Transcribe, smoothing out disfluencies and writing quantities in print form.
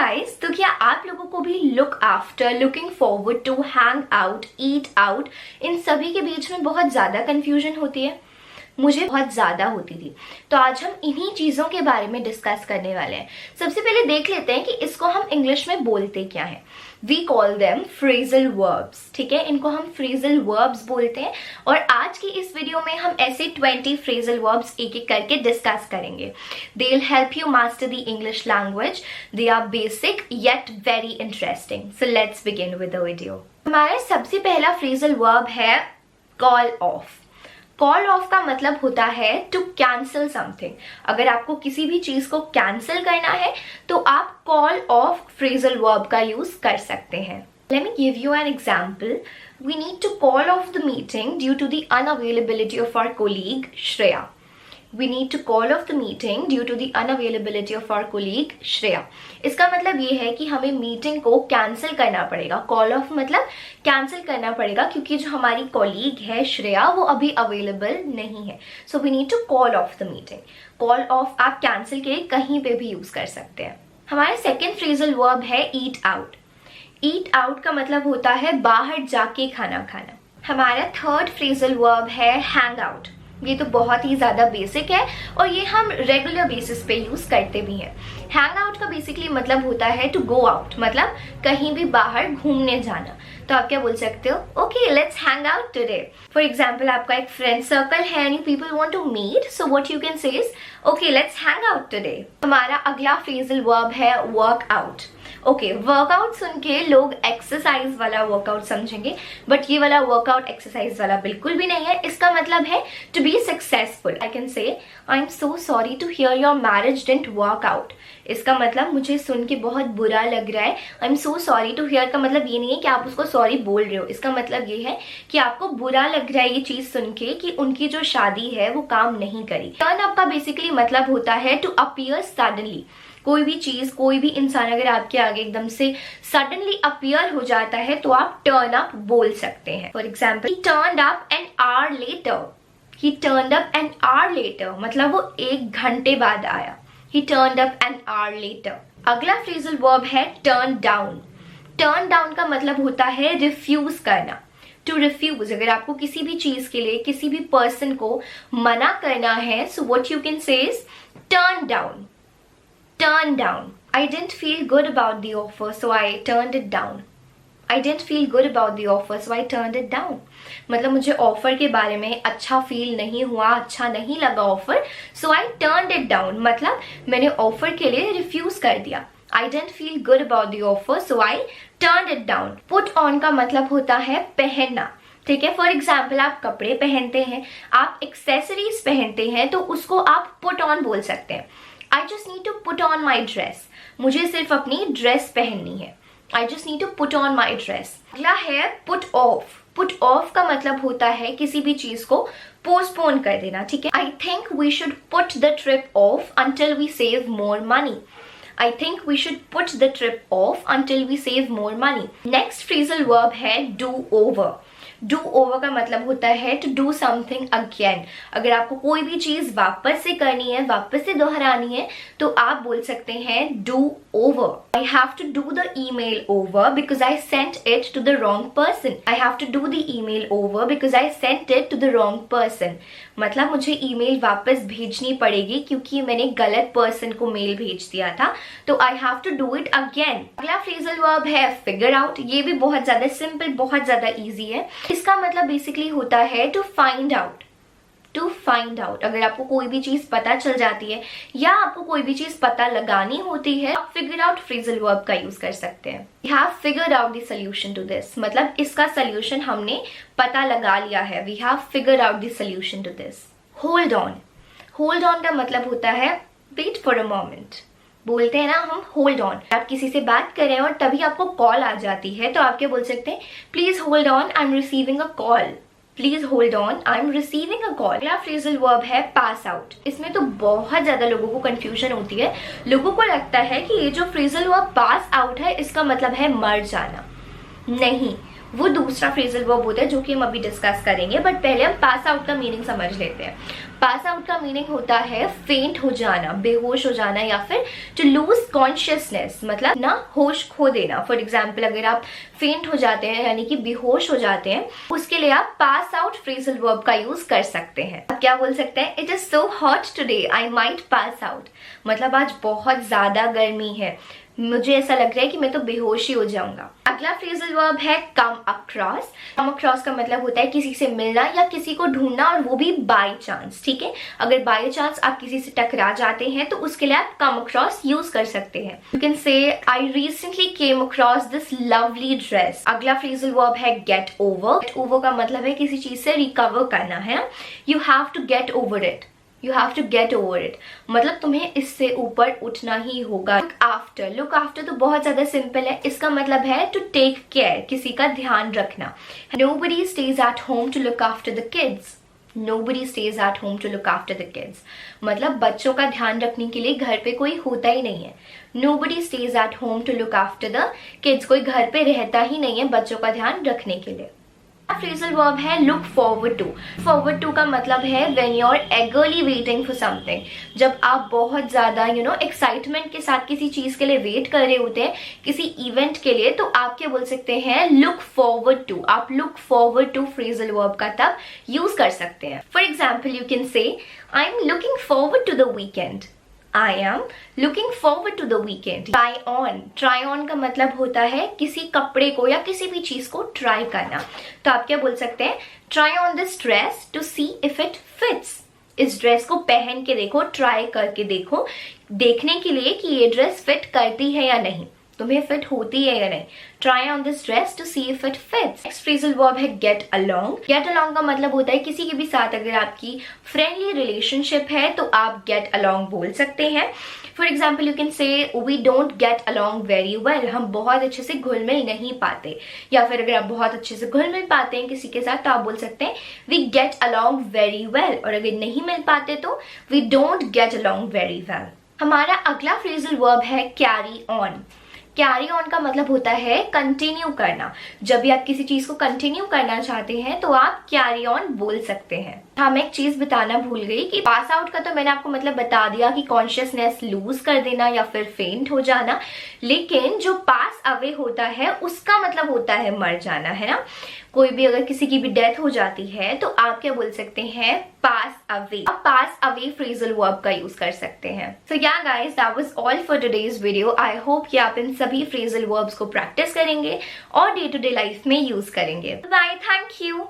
Guys, तो क्या आप लोगों को भी look after, looking forward to, hang out, eat out, इन सभी के बीच में बहुत ज्यादा कंफ्यूजन होती है? मुझे बहुत ज्यादा होती थी। तो आज हम इन्हीं चीजों के बारे में डिस्कस करने वाले हैं। सबसे पहले देख लेते हैं कि इसको हम इंग्लिश में बोलते क्या है। We call them phrasal verbs. ठीक है, इनको हम फ्रेजल वर्ब्स बोलते हैं। और आज की इस वीडियो में हम ऐसे 20 फ्रेजल वर्ब्स एक एक करके डिस्कस करेंगे। They will help you master the English language. They are basic yet very interesting. So let's begin with the video. हमारा सबसे पहला फ्रेजल वर्ब है कॉल ऑफ। कॉल ऑफ का मतलब होता है टू कैंसिल समथिंग। अगर आपको किसी भी चीज को कैंसिल करना है तो आप कॉल ऑफ फ्रेजल वर्ब का यूज कर सकते हैं। Let me give you an example. We need to call off the meeting due to the unavailability of our colleague Shreya. We need to call off the meeting due to the unavailability of our colleague Shreya. इसका मतलब ये है कि हमें meeting को cancel करना पड़ेगा। Call of मतलब कैंसिल करना पड़ेगा क्योंकि जो हमारी कॉलीग है श्रेया वो अभी अवेलेबल नहीं है। So we need to call off the meeting. Call off आप कैंसिल के लिए कहीं पे भी यूज कर सकते हैं। हमारा सेकेंड फ्रेजल वर्ब है ईट आउट। ईट आउट का मतलब होता है बाहर जाके खाना खाना। हमारा थर्ड फ्रेजल वर्ब है हैंग आउट। ये तो बहुत ही ज्यादा बेसिक है और ये हम रेगुलर बेसिस पे यूज करते भी हैं। हैंग आउट का बेसिकली मतलब होता है टू गो आउट, मतलब कहीं भी बाहर घूमने जाना। तो आप क्या बोल सकते हो? Okay, let's hang out today. For example, आपका एक फ्रेंड सर्कल है and people want to meet, so what you can say is okay, let's hang out today. हमारा अगला फ्रेजल वर्ब है वर्क आउट। ओके, वर्कआउट सुन के लोग exercise वाला वर्कआउट समझेंगे, बट ये वाला वर्कआउट एक्सरसाइज वाला बिल्कुल भी नहीं है। इसका मतलब है to be successful. I can say I am so sorry to hear your marriage didn't work out. इसका मतलब मुझे सुन के बहुत बुरा लग रहा है। I am so sorry to hear का मतलब ये नहीं है कि आप उसको सॉरी बोल रहे हो। इसका मतलब ये है कि आपको बुरा लग रहा है ये चीज सुन के कि उनकी जो शादी है वो काम नहीं करी। टर्न अप का बेसिकली मतलब होता है टू अपीयर सडनली। कोई भी चीज, कोई भी इंसान अगर आपके आगे एकदम से सडनली अपीयर हो जाता है तो आप टर्न अप बोल सकते हैं। For example, he turned up an hour later. He turned up an hour later मतलब वो 1 घंटे बाद आया। He turned up an hour later. अगला फ्रेजल वर्ब है टर्न डाउन। टर्न डाउन का मतलब होता है रिफ्यूज करना। टू रिफ्यूज, अगर आपको किसी भी चीज के लिए किसी भी पर्सन को मना करना है, सो what you can say is turn down. Turn down. I didn't feel good about the offer, so I turned it down. I didn't feel good about the offer, so I turned it down. मतलब मुझे offer के बारे में अच्छा feel नहीं हुआ, अच्छा नहीं लगा offer, so I turned it down. मतलब मैंने ऑफर के लिए रिफ्यूज कर दिया। I didn't feel good about the offer, so I turned it down. Put on का मतलब होता है पहनना। ठीक है, फॉर एग्जाम्पल, आप कपड़े पहनते हैं, आप एक्सेसरीज पहनते हैं, तो उसको आप पुट ऑन बोल सकते हैं। I just need to put on my dress. मुझे सिर्फ अपनी ड्रेस पहननी है। I just need to put on my dress. अगला है put off. Put off का मतलब होता है किसी भी चीज को पोस्टपोन कर देना। ठीक है, I think we should put the trip off until we save more money. I think we should put the trip off until we save more money. Next phrasal verb है do over. डू ओवर का मतलब होता है to do something again. अगर आपको कोई भी चीज वापस से करनी है, वापस से दोहरानी है, तो आप बोल सकते हैं do over. I have to do the email over because I sent it to the wrong person. I have to do the email over because I sent it to the wrong person. मतलब मुझे email वापस भेजनी पड़ेगी क्योंकि मैंने गलत person को mail भेज दिया था, तो I have to do it again. अगला फ्रेजल वर्ब है फिगर आउट। ये भी बहुत ज्यादा सिंपल, बहुत ज्यादा इजी है। इसका मतलब बेसिकली होता है to find out. To find out, अगर आपको कोई भी चीज पता चल जाती है या आपको कोई भी चीज पता लगानी होती है, आप फिगर आउट फ्रेजल वर्ब का यूज कर सकते हैं। We have figured out the solution to this, मतलब इसका सॉल्यूशन हमने पता लगा लिया है। We have figured out the solution to this. Hold on. Hold on का मतलब होता है वेट फॉर अ मोमेंट। बोलते हैं ना हम होल्ड ऑन। आप किसी से बात कर रहे हैं और तभी आपको कॉल आ जाती है, तो आप क्या बोल सकते हैं? Please hold on, I am receiving a call. Please hold on, I am receiving a call. अगला फ्रेजल वर्ब है पास आउट। इसमें तो बहुत ज्यादा लोगों को कंफ्यूजन होती है। लोगों को लगता है कि ये जो फ्रेजल वर्ब पास आउट है इसका मतलब है मर जाना। नहीं, वो दूसरा फ्रेजल वर्ब होता है जो कि हम अभी डिस्कस करेंगे, बट पहले हम पास आउट का मीनिंग समझ लेते हैं। पास आउट का मीनिंग होता है फेंट हो जाना, बेहोश हो जाना, या फिर टू लूज कॉन्शियसनेस, मतलब ना होश खो देना। फॉर एग्जाम्पल अगर आप फेंट हो जाते हैं यानी कि बेहोश हो जाते हैं, उसके लिए आप पास आउट फ्रेजल वर्ब का यूज कर सकते हैं। आप क्या बोल सकते हैं? It is so hot today I might pass out, मतलब आज बहुत ज्यादा गर्मी है, मुझे ऐसा लग रहा है कि मैं तो बेहोश ही हो जाऊंगा। अगला फ्रेजल वर्ब है कम अक्रॉस। कम अक्रॉस का मतलब होता है किसी से मिलना या किसी को ढूंढना, और वो भी बाय चांस। ठीक है, अगर बाय चांस आप किसी से टकरा जाते हैं तो उसके लिए आप कम अक्रॉस यूज कर सकते हैं। You can say I recently came across this lovely dress. अगला फ्रेजल वर्ब है गेट ओवर। गेट ओवर का मतलब है किसी चीज से रिकवर करना है। You have to get over it, you have to get over it, मतलब तुम्हें इससे ऊपर उठना ही होगा। लुक आफ्टर तो बहुत ज्यादा सिंपल है, इसका मतलब है टू टेक केयर, किसी का ध्यान रखना। Nobody stays at home to look after the kids. Nobody stays at home to look after the kids. मतलब बच्चों का ध्यान रखने के लिए घर पे कोई होता ही नहीं है। Nobody stays at home to look after the kids. कोई घर पे रहता ही नहीं है बच्चों का ध्यान रखने के लिए। फ्रेजल वर्ब है look forward to. Forward to का मतलब है when you are eagerly waiting for something, जब आप बहुत ज्यादा एक्साइटमेंट के साथ किसी चीज के लिए वेट कर रहे होते हैं, किसी इवेंट के लिए, तो आप क्या बोल सकते हैं? Look forward to. आप look forward to phrasal verb का तब यूज कर सकते हैं। For example you can say I am looking forward to the weekend. I am looking forward to the weekend. Try on. Try on का मतलब होता है किसी कपड़े को या किसी भी चीज को ट्राई करना। तो आप क्या बोल सकते हैं? Try on this dress to see if it fits. इस ड्रेस को पहन के देखो, ट्राई करके देखो, देखने के लिए कि ये ड्रेस फिट करती है या नहीं, तुम्हें फिट होती है या नहीं। Try on this dress to see if it fits. Next phrasal verb है गेट अलोंग। गेट अलोंग का मतलब होता है किसी के भी साथ अगर आपकी फ्रेंडली रिलेशनशिप है तो आप गेट अलोंग बोल सकते हैं। For example you can say we don't get along very well, हम बहुत अच्छे से घुल मिल नहीं पाते। या फिर अगर आप बहुत अच्छे से घुल मिल पाते हैं किसी के साथ तो आप बोल सकते हैं we get along very well, और अगर नहीं मिल पाते तो we don't get along very well. हमारा अगला फ्रेजल वर्ब है कैरी ऑन। कैरी ऑन का मतलब होता है कंटिन्यू करना। जब भी आप किसी चीज को कंटिन्यू करना चाहते हैं तो आप कैरी ऑन बोल सकते हैं। हाँ, मैं एक चीज बताना भूल गई कि पास आउट का तो मैंने आपको मतलब बता दिया कि कॉन्शियसनेस लूज कर देना या फिर फेंट हो जाना, लेकिन जो पास अवे होता है उसका मतलब होता है मर जाना, है ना। कोई भी अगर किसी की भी डेथ हो जाती है तो आप क्या बोल सकते हैं? Pass away. आप पास अवे फ्रेजल वर्ब का यूज कर सकते हैं। सो या guys, that was all for today's video. I hope कि आप इन सभी फ्रेजल वर्ब्स को प्रैक्टिस करेंगे और डे टू डे लाइफ में यूज करेंगे। Bye, thank you.